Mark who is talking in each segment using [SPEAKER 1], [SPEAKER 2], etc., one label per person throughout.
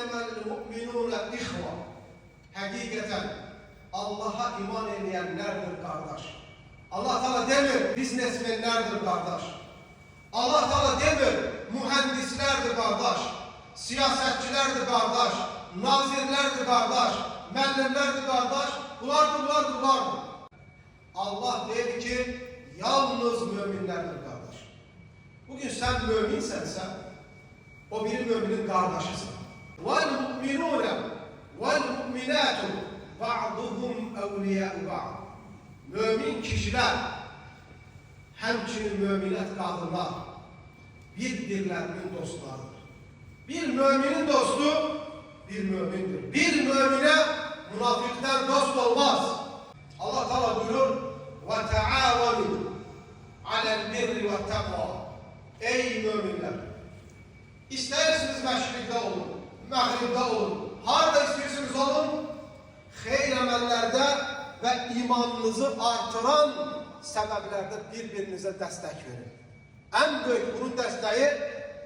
[SPEAKER 1] İnnemel mu'minûne ihva. Hakikaten Allah'a iman edenlerdir kardeş. Allah Teala demir biznesmenlerdir kardeş. Allah Teala demir mühendislerdir kardeş. Siyasetçilerdir kardeş. Nazirlerdir kardeş. Müəllimlerdir kardeş. Bunlardır. Allah dedi ki yalnız müminlerdir kardeş. Bugün sen müminsensen o bir müminin kardeşisin. Vel mu'minûne vel mu'minâtu ba'duhum evliyâ'u ba'd. Mümin kişiler, hemçinin müminat kadınlar birbirlerinin dostlarıdır. Bir müminin dostu bir mümindir. Bir mümine münafıktan dost olmaz. Allah Teala buyurur: "Ve taavanu alel birri ve takva." Ey müminler! İsterseniz meşrikte olun, mağribde olun, harda istiyorsunuz olun, hayır amellerde ve imanınızı artıran sebeplerde birbirinize destek verin. En büyük bunun desteği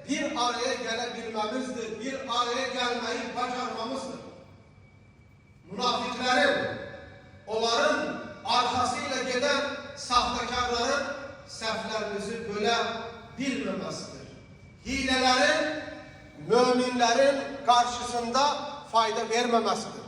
[SPEAKER 1] bir araya gelebilmemizdir, bir araya gelmeyi başarmamızdır. Münafıkların, onların arkasıyla giden sahtekarların seflerimizi böle bilmemesidir. Hilelerin, müminlerin karşısında fayda vermemesidir.